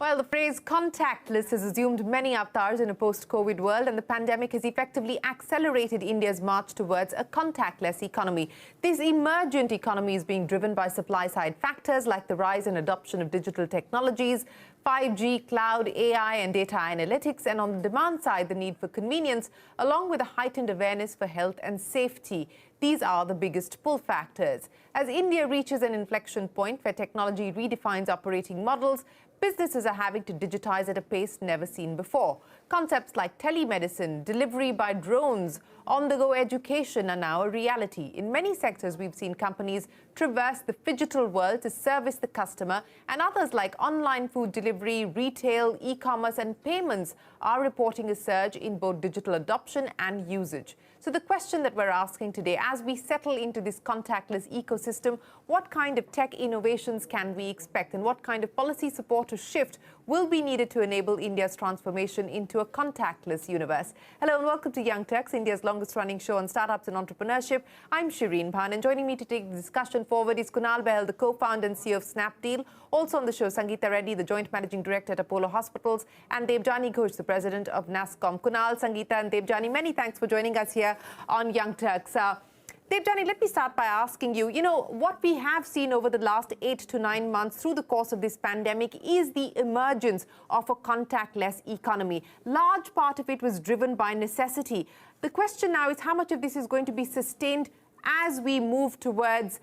Well, the phrase contactless has assumed many avatars in a post-COVID world, and the pandemic has effectively accelerated India's march towards a contactless economy. This emergent economy is being driven by supply-side factors like the rise and adoption of digital technologies, 5G, cloud, AI and data analytics, and on the demand side, the need for convenience, along with a heightened awareness for health and safety. These are the biggest pull factors. As India reaches an inflection point where technology redefines operating models, businesses are having to digitize at a pace never seen before. Concepts like telemedicine, delivery by drones, on-the-go education are now a reality. In many sectors, we've seen companies traverse the phygital world to service the customer, and others like online food delivery, retail, e-commerce and payments are reporting a surge in both digital adoption and usage. So the question that we're asking today, as we settle into this contactless ecosystem, what kind of tech innovations can we expect, and what kind of policy support or shift will be needed to enable India's transformation into a contactless universe? Hello and welcome to Young Turks, India's longest-running show on startups and entrepreneurship. I'm Shireen Bhan, and joining me to take the discussion forward is Kunal Behel, the co-founder and CEO of Snapdeal. Also on the show, Sangita Reddy, the joint managing director at Apollo Hospitals, and Devjani Ghosh, the president of NASSCOM. Kunal, Sangita and Devjani, many thanks for joining us here on Young Turks. Devjani, let me start by asking you, what we have seen over the last 8 to 9 months through the course of this pandemic is the emergence of a contactless economy. Large part of it was driven by necessity. The question now is how much of this is going to be sustained as we move towards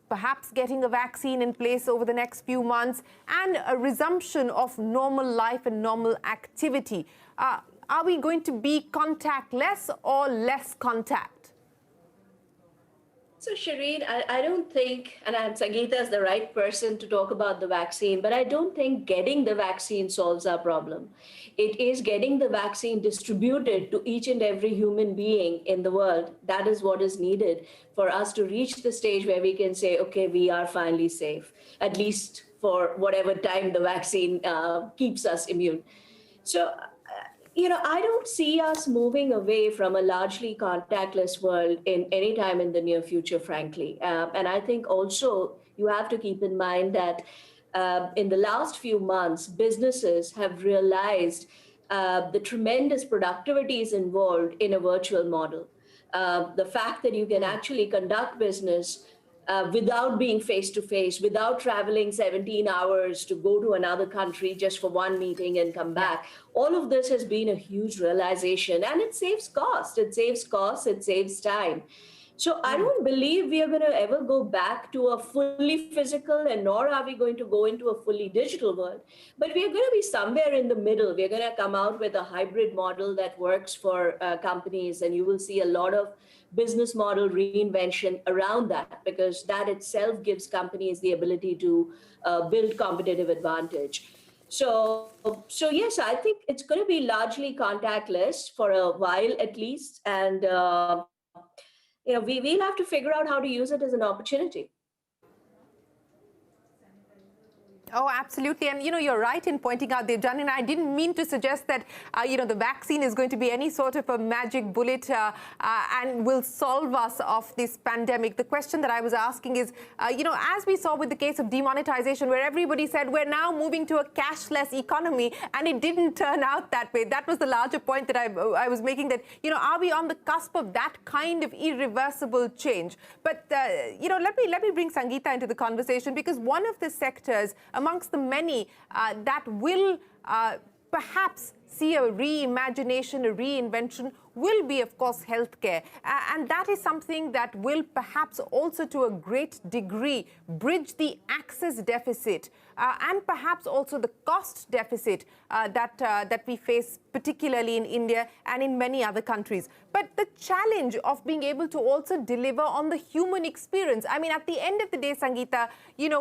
perhaps getting a vaccine in place over the next few months and a resumption of normal life and normal activity. Are we going to be contactless or less contact? So, Shireen, I don't think, and Sangita is the right person to talk about the vaccine, but I don't think getting the vaccine solves our problem. It is getting the vaccine distributed to each and every human being in the world. That is what is needed for us to reach the stage where we can say, okay, we are finally safe, at least for whatever time the vaccine keeps us immune. So, I don't see us moving away from a largely contactless world in any time in the near future, frankly. And I think also you have to keep in mind that in the last few months, businesses have realized the tremendous productivity is involved in a virtual model. The fact that you can actually conduct business without being face-to-face, without traveling 17 hours to go to another country just for one meeting and come back. All of this has been a huge realization, and it saves cost. It saves costs, it saves time. So I don't believe we are going to ever go back to a fully physical, and nor are we going to go into a fully digital world. But we are going to be somewhere in the middle. We're going to come out with a hybrid model that works for companies, and you will see a lot of business model reinvention around that, because that itself gives companies the ability to build competitive advantage. So yes, I think it's going to be largely contactless for a while at least, and we'll have to figure out how to use it as an opportunity. Oh, absolutely. And, you're right in pointing out, Devjani, and I didn't mean to suggest that, the vaccine is going to be any sort of a magic bullet and will solve us of this pandemic. The question that I was asking is, as we saw with the case of demonetization, where everybody said we're now moving to a cashless economy, and it didn't turn out that way. That was the larger point that I was making, that, are we on the cusp of that kind of irreversible change? But, let me bring Sangita into the conversation, because one of the sectors amongst the many that will perhaps see a reimagination, a reinvention, will be, of course, healthcare. And that is something that will perhaps also, to a great degree, bridge the access deficit and perhaps also the cost deficit that we face, particularly in India and in many other countries. But the challenge of being able to also deliver on the human experience, I mean, at the end of the day, Sangita,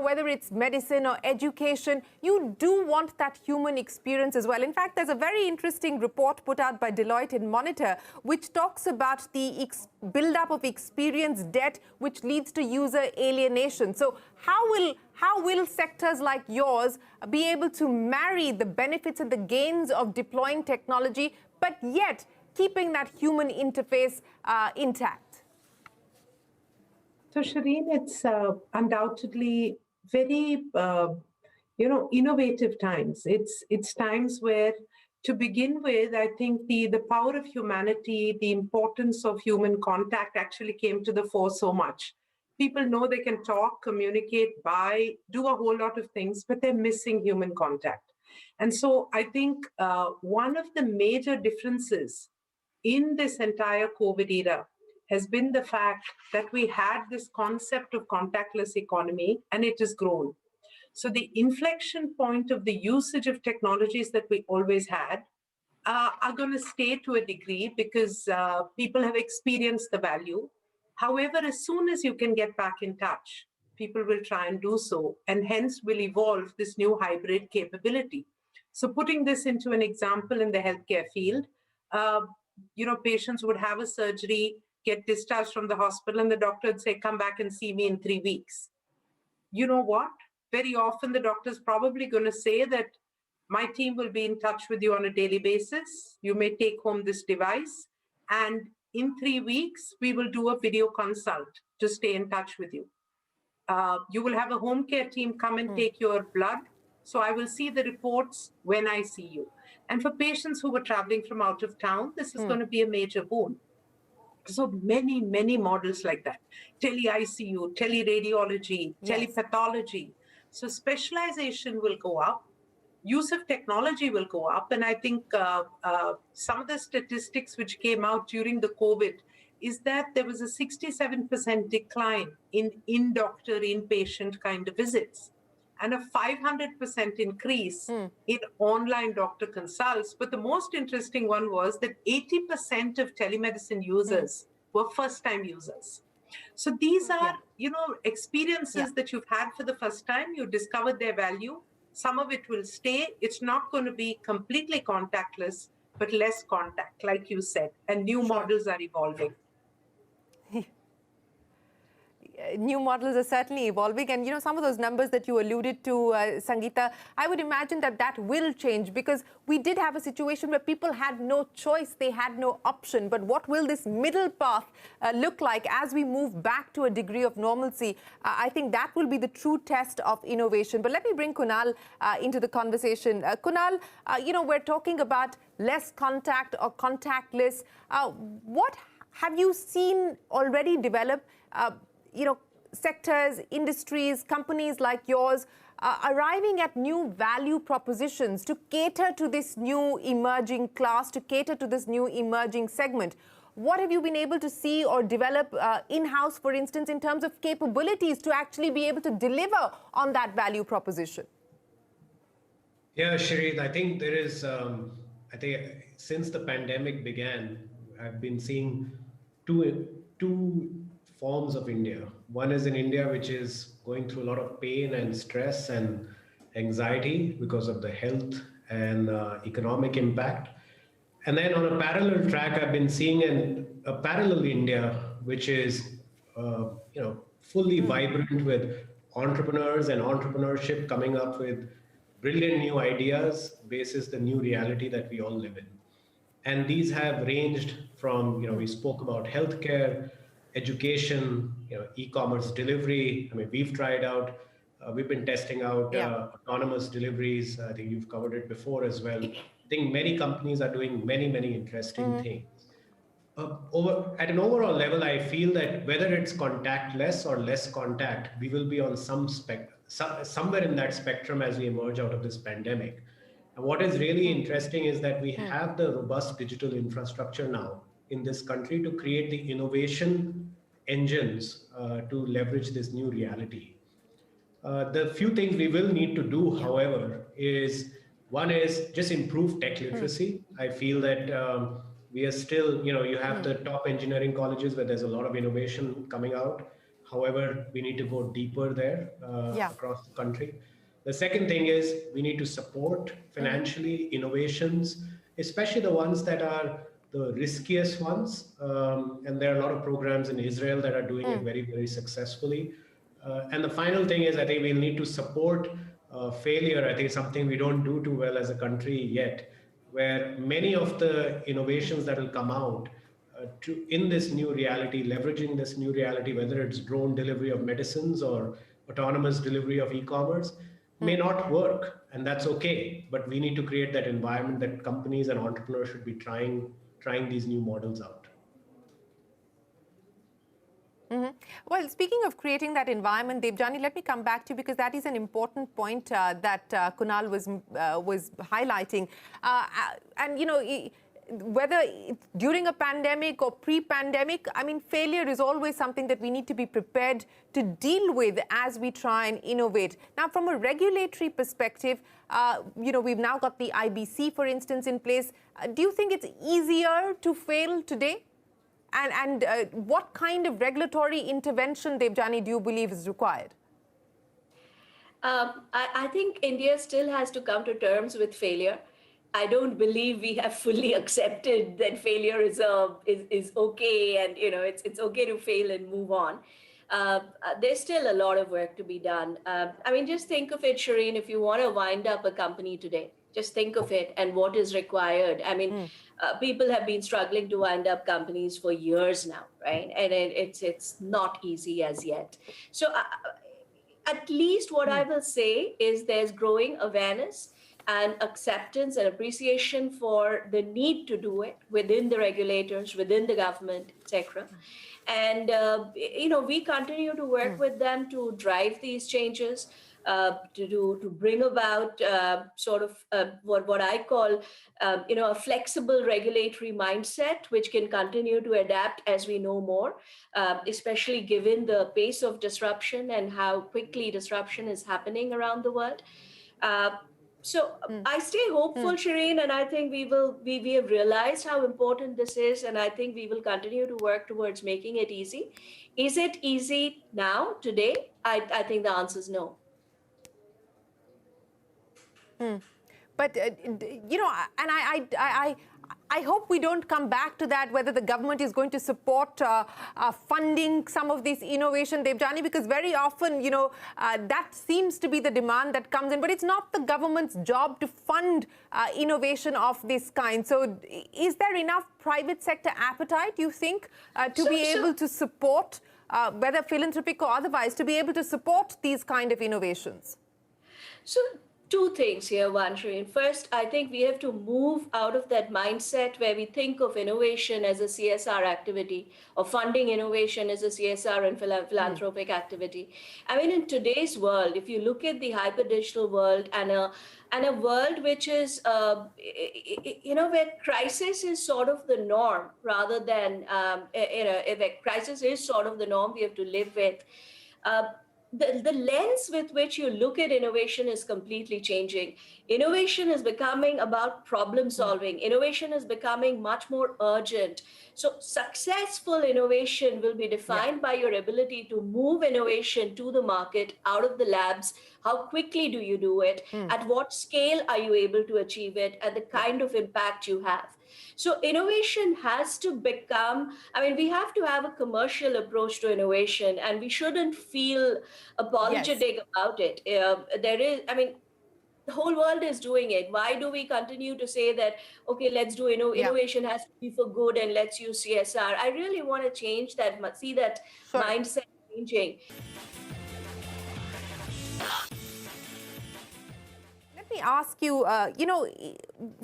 whether it's medicine or education, you do want that human experience as well. In fact, there's a very interesting report put out by Deloitte in Monitor, which talks about the build-up of experience debt, which leads to user alienation. So how will sectors like yours be able to marry the benefits and the gains of deploying technology, but yet keeping that human interface intact? So, Shireen, it's undoubtedly very innovative times. It's times where, to begin with, I think the power of humanity, the importance of human contact actually came to the fore so much. People know they can talk, communicate, buy, do a whole lot of things, but they're missing human contact. And so I think one of the major differences in this entire COVID era has been the fact that we had this concept of contactless economy and it has grown. So the inflection point of the usage of technologies that we always had are going to stay to a degree because people have experienced the value. However, as soon as you can get back in touch, people will try and do so, and hence will evolve this new hybrid capability. So putting this into an example in the healthcare field, uh, patients would have a surgery, get discharged from the hospital, and the doctor would say, come back and see me in 3 weeks. You know what? Very often the doctor's probably going to say that my team will be in touch with you on a daily basis. You may take home this device, and in 3 weeks, we will do a video consult to stay in touch with you. You will have a home care team come and take your blood. So I will see the reports when I see you. And for patients who were traveling from out of town, this is going to be a major boon. So many, many models like that. Tele-ICU, teleradiology, telepathology. So specialization will go up. Use of technology will go up. And I think some of the statistics which came out during the COVID is that there was a 67% decline in in-doctor, inpatient kind of visits and a 500% increase in online doctor consults. But the most interesting one was that 80% of telemedicine users were first-time users. So these are, experiences that you've had for the first time. You discovered their value. Some of it will stay. It's not going to be completely contactless, but less contact, like you said. And new models are evolving. New models are certainly evolving, and some of those numbers that you alluded to, Sangita, I would imagine that will change, because we did have a situation where people had no choice, they had no option. But what will this middle path look like as we move back to a degree of normalcy? I think that will be the true test of innovation. But let me bring Kunal into the conversation. Kunal, we're talking about less contact or contactless. What have you seen already develop? Sectors, industries, companies like yours arriving at new value propositions to cater to this new emerging class, to cater to this new emerging segment. What have you been able to see or develop in-house, for instance, in terms of capabilities to actually be able to deliver on that value proposition? Yeah, Shreed, I think there is, since the pandemic began, I've been seeing two forms of India. One is in India, which is going through a lot of pain and stress and anxiety because of the health and economic impact. And then on a parallel track, I've been seeing a parallel India, which is fully vibrant with entrepreneurs and entrepreneurship coming up with brilliant new ideas basis the new reality that we all live in. And these have ranged from, we spoke about healthcare, education, e-commerce delivery. I mean, we've tried out, we've been testing out autonomous deliveries. I think you've covered it before as well. I think many companies are doing many, many interesting things. At an overall level, I feel that whether it's contactless or less contact, we will be on somewhere in that spectrum as we emerge out of this pandemic. And what is really interesting is that we have the robust digital infrastructure now in this country to create the innovation engines to leverage this new reality. The few things we will need to do, however, is one is just improve tech literacy. I feel that we are still, you have the top engineering colleges where there's a lot of innovation coming out. However, we need to go deeper there across the country. The second thing is we need to support financially innovations, especially the ones that are the riskiest ones. And there are a lot of programs in Israel that are doing it very, very successfully. And the final thing is I think we'll need to support failure. I think something we don't do too well as a country yet, where many of the innovations that will come out in this new reality, leveraging this new reality, whether it's drone delivery of medicines or autonomous delivery of e-commerce, may not work, and that's okay. But we need to create that environment that companies and entrepreneurs should be trying these new models out. Well, speaking of creating that environment, Debjani, let me come back to you because that is an important point that Kunal was highlighting. And you know, whether it's during a pandemic or pre-pandemic, I mean, failure is always something that we need to be prepared to deal with as we try and innovate. Now, from a regulatory perspective, you know, we've now got the IBC, for instance, in place. Do you think it's easier to fail today? And what kind of regulatory intervention, Debjani, do you believe is required? I think India still has to come to terms with failure. I don't believe we have fully accepted that failure is okay, and you know it's okay to fail and move on. There's still a lot of work to be done. I mean, just think of it, Shireen. If you want to wind up a company today, just think of it and what is required. I mean, people have been struggling to wind up companies for years now, right? And it's not easy as yet. So at least what I will say is there's growing awareness and acceptance and appreciation for the need to do it within the regulators, within the government, etc. And you know, we continue to work with them to drive these changes, to bring about sort of what I call you know, a flexible regulatory mindset, which can continue to adapt as we know more, especially given the pace of disruption and how quickly disruption is happening around the world. So I stay hopeful, Shireen, and I think we have realized how important this is, and I think we will continue to work towards making it easy. Is it easy now, today? I think the answer is no. But, you know, and I hope we don't come back to that, whether the government is going to support funding some of this innovation, Debjani, because very often, you know, that seems to be the demand that comes in. But it's not the government's job to fund innovation of this kind. So is there enough private sector appetite, you think, to be able to support, whether philanthropic or otherwise, to be able to support these kind of innovations? So two things here, Shireen. First, I think we have to move out of that mindset where we think of innovation as a CSR activity or funding innovation as a CSR and philanthropic activity. I mean, in today's world, if you look at the hyper-digital world and a world which is, you know, where crisis is sort of the norm rather than, you know, if a crisis is sort of the norm we have to live with, the lens with which you look at innovation is completely changing. Innovation is becoming about problem solving. Innovation is becoming much more urgent. So successful innovation will be defined by your ability to move innovation to the market, out of the labs. How quickly do you do it? At what scale are you able to achieve it? And the kind of impact you have. So innovation has to become, I mean, we have to have a commercial approach to innovation, and we shouldn't feel apologetic about it. There is, I mean, the whole world is doing it. Why do we continue to say that, okay, let's do innovation has to be for good and let's use CSR? I really want to change that, see that mindset changing. Let me ask you, you know,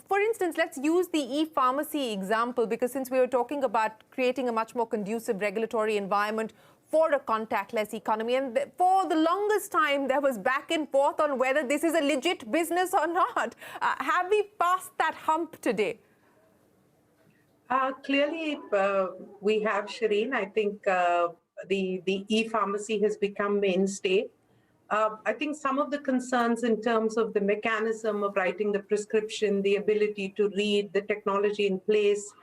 for instance, let's use the e-pharmacy example, because since we were talking about creating a much more conducive regulatory environment for a contactless economy, and for the longest time there was back and forth on whether this is a legit business or not. Have we passed that hump today? Clearly, we have, Shireen. I think the e-pharmacy has become mainstay. I think some of the concerns in terms of the mechanism of writing the prescription, the ability to read, the technology in place,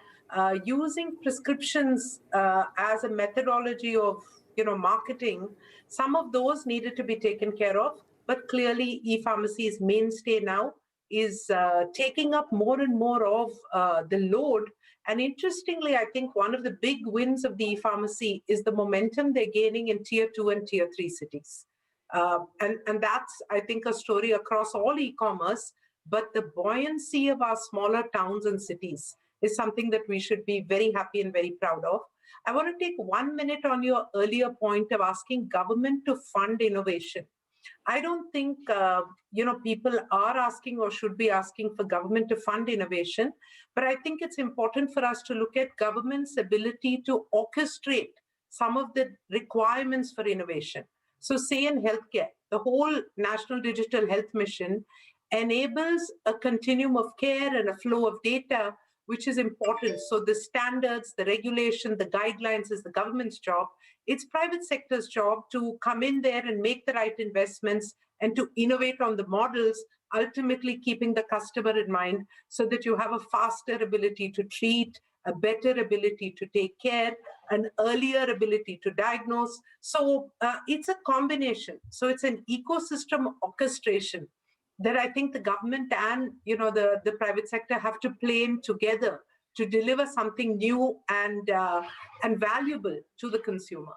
using prescriptions as a methodology of, you know, marketing, some of those needed to be taken care of. But clearly, e-pharmacy's mainstay now is taking up more and more of the load. And interestingly, I think one of the big wins of the e-pharmacy is the momentum they're gaining in Tier 2 and Tier 3 cities. And that's, I think, a story across all e-commerce, but the buoyancy of our smaller towns and cities is something that we should be very happy and very proud of. I want to take 1 minute on your earlier point of asking government to fund innovation. I don't think, people are asking or should be asking for government to fund innovation, but I think it's important for us to look at government's ability to orchestrate some of the requirements for innovation. So say in healthcare, the whole National Digital Health Mission enables a continuum of care and a flow of data, which is important. So the standards, the regulation, the guidelines is the government's job. It's private sector's job to come in there and make the right investments and to innovate on the models, ultimately keeping the customer in mind so that you have a faster ability to treat, a better ability to take care, an earlier ability to diagnose. So it's a combination. So it's an ecosystem orchestration that I think the government and the private sector have to play in together to deliver something new and valuable to the consumer.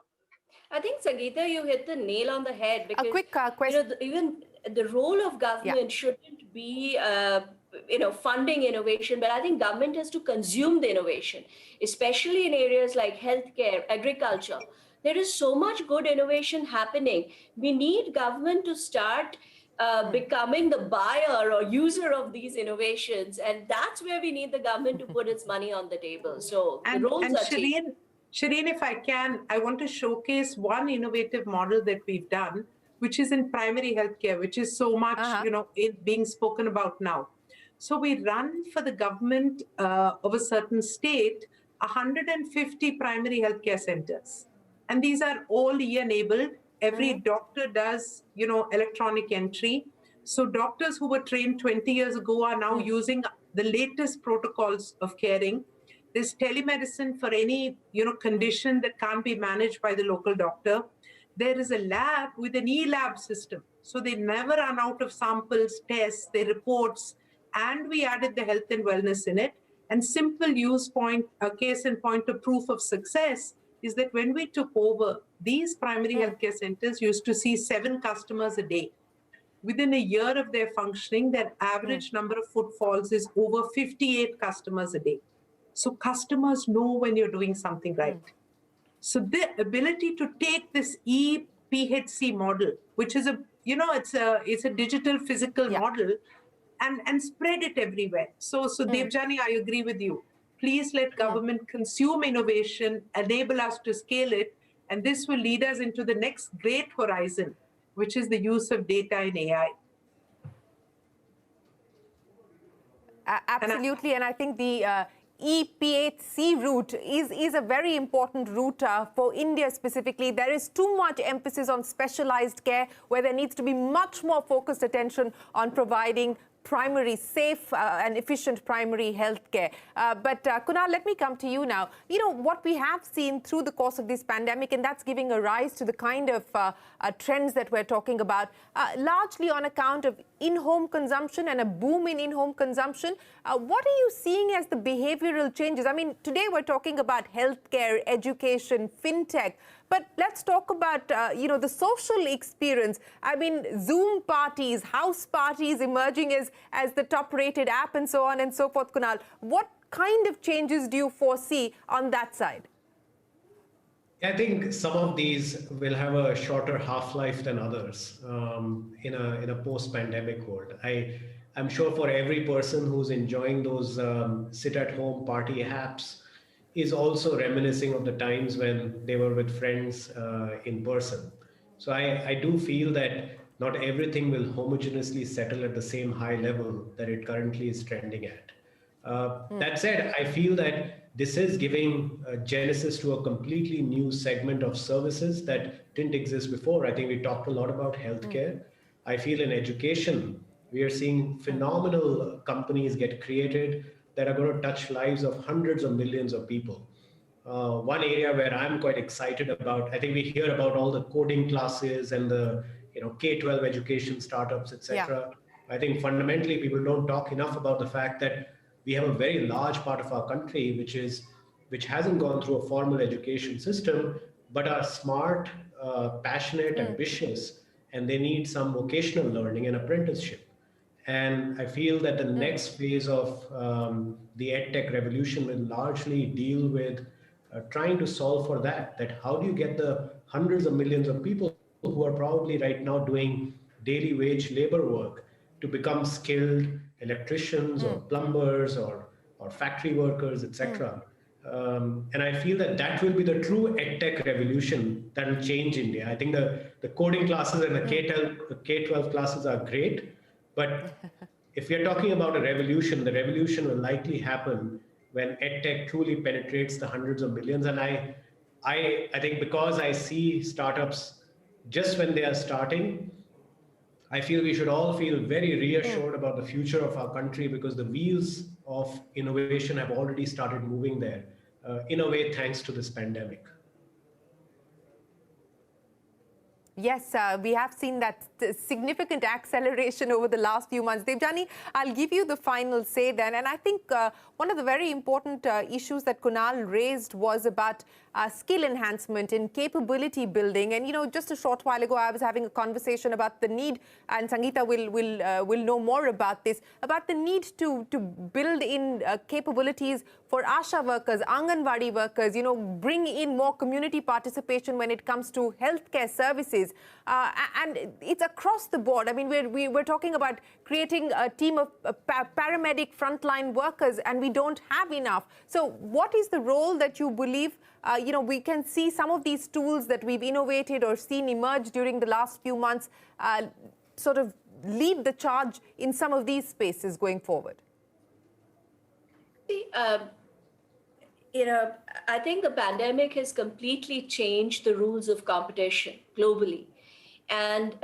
I think, Sangita, you hit the nail on the head, because A quick question. even the role of government shouldn't be funding innovation, but I think government has to consume the innovation, especially in areas like healthcare, agriculture. There is so much good innovation happening. We need government to start becoming the buyer or user of these innovations, and that's where we need the government to put its money on the table. So the roles are changing. Shireen, if I can, I want to showcase one innovative model that we've done, which is in primary healthcare, which is so much, being spoken about now. So we run for the government of a certain state 150 primary healthcare centers, and these are all e-enabled. Every doctor does, electronic entry. So doctors who were trained 20 years ago are now using the latest protocols of caring. There's telemedicine for any, condition that can't be managed by the local doctor. There is a lab with an e-lab system. So they never run out of samples, tests, their reports, and we added the health and wellness in it. And simple use point, a case in point of proof of success is that when we took over, these primary healthcare centers used to see 7 customers a day. Within a year of their functioning, their average number of footfalls is over 58 customers a day. So customers know when you're doing something right. So the ability to take this EPHC model, which is it's a digital physical model, and spread it everywhere. So Devjani, I agree with you. Please let government consume innovation, enable us to scale it, and this will lead us into the next great horizon, which is the use of data and AI. Absolutely, and I think the EPHC route is a very important route for India specifically. There is too much emphasis on specialized care, where there needs to be much more focused attention on providing primary, safe and efficient primary health care. But Kunal, let me come to you now. What we have seen through the course of this pandemic, and that's giving a rise to the kind of trends that we're talking about, largely on account of in-home consumption and a boom in in-home consumption. What are you seeing as the behavioral changes? I mean, today we're talking about healthcare, education, fintech, but let's talk about, the social experience. I mean, Zoom parties, house parties emerging as the top-rated app and so on and so forth. Kunal, what kind of changes do you foresee on that side? I think some of these will have a shorter half-life than others in a post-pandemic world. I'm sure for every person who's enjoying those sit-at-home party apps is also reminiscing of the times when they were with friends in person. So I do feel that not everything will homogeneously settle at the same high level that it currently is trending at. That said, I feel that this is giving genesis to a completely new segment of services that didn't exist before. I think we talked a lot about healthcare. I feel in education, we are seeing phenomenal companies get created that are going to touch lives of hundreds of millions of people. One area where I'm quite excited about, I think we hear about all the coding classes and the K-12 education startups, etc. I think fundamentally people don't talk enough about the fact that we have a very large part of our country which hasn't gone through a formal education system, but are smart, passionate, ambitious, and they need some vocational learning and apprenticeship. And I feel that the next phase of the EdTech revolution will largely deal with trying to solve for that how do you get the hundreds of millions of people who are probably right now doing daily wage labor work to become skilled electricians or plumbers or factory workers, etc. And I feel that that will be the true edtech revolution that will change India. I think the coding classes and the K-12 classes are great, but if we are talking about a revolution, the revolution will likely happen when edtech truly penetrates the hundreds of millions. And I think because I see startups just when they are starting, I feel we should all feel very reassured about the future of our country because the wheels of innovation have already started moving there, in a way, thanks to this pandemic. Yes, we have seen that significant acceleration over the last few months. Debjani, I'll give you the final say then. And I think one of the very important issues that Kunal raised was about skill enhancement and capability building. And, you know, just a short while ago, I was having a conversation about the need, and Sangita will know more about this, about the need to build in capabilities for ASHA workers, Anganwadi workers, you know, bring in more community participation when it comes to healthcare services. And it's across the board. I mean, we're talking about creating a team of paramedic frontline workers, and we don't have enough. So what is the role that you believe, you know, we can see some of these tools that we've innovated or seen emerge during the last few months sort of lead the charge in some of these spaces going forward? You know, I think the pandemic has completely changed the rules of competition globally. And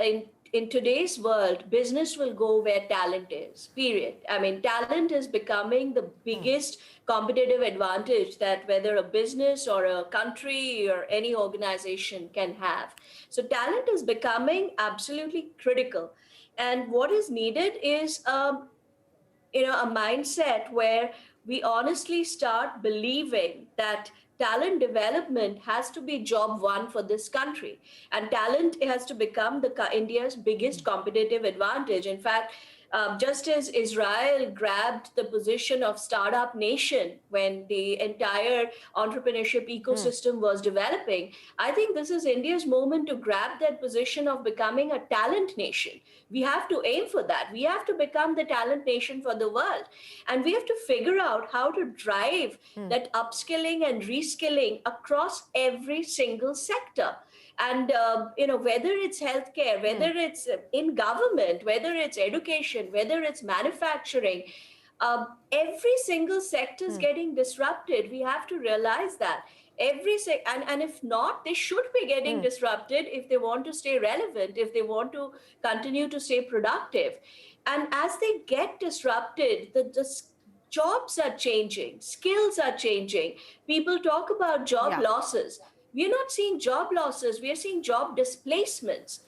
in today's world, business will go where talent is, period. I mean, talent is becoming the biggest competitive advantage that whether a business or a country or any organization can have. So talent is becoming absolutely critical. And what is needed is, you know, a mindset where we honestly start believing that talent development has to be job one for this country, and talent has to become India's biggest competitive advantage. In fact, just as Israel grabbed the position of startup nation when the entire entrepreneurship ecosystem was developing, I think this is India's moment to grab that position of becoming a talent nation. We have to aim for that. We have to become the talent nation for the world. And we have to figure out how to drive that upskilling and reskilling across every single sector. And, you know, whether it's healthcare, whether it's in government, whether it's education, whether it's manufacturing, every single sector is getting disrupted. We have to realize that. And if not, they should be getting disrupted if they want to stay relevant, if they want to continue to stay productive. And as they get disrupted, the jobs are changing, skills are changing. People talk about job losses. We're not seeing job losses, we are seeing job displacements.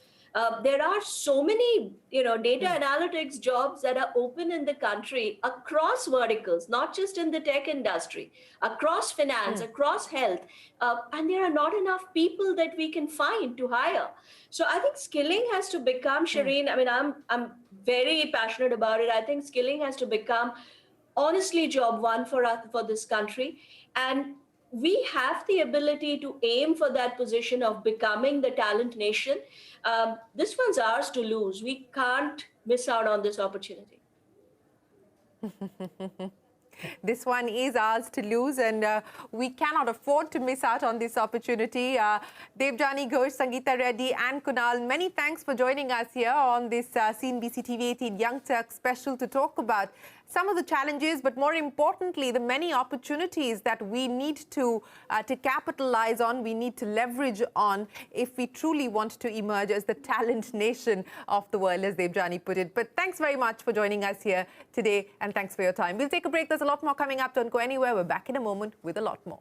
There are so many, you know, data analytics jobs that are open in the country across verticals, not just in the tech industry, across finance, across health, and there are not enough people that we can find to hire. So I think skilling has to become, Shireen, I mean, I'm very passionate about it. I think skilling has to become honestly job one for us, for this country. And we have the ability to aim for that position of becoming the talent nation. This one's ours to lose. We can't miss out on this opportunity. This one is ours to lose, and we cannot afford to miss out on this opportunity. Debjani Ghosh, Sangita Reddy and Kunal, many thanks for joining us here on this CNBC-TV18 Young Turks special to talk about some of the challenges, but more importantly, the many opportunities that we need to capitalize on, we need to leverage on if we truly want to emerge as the talent nation of the world, as Debjani put it. But thanks very much for joining us here today, and thanks for your time. We'll take a break. There's a lot more coming up. Don't go anywhere. We're back in a moment with a lot more.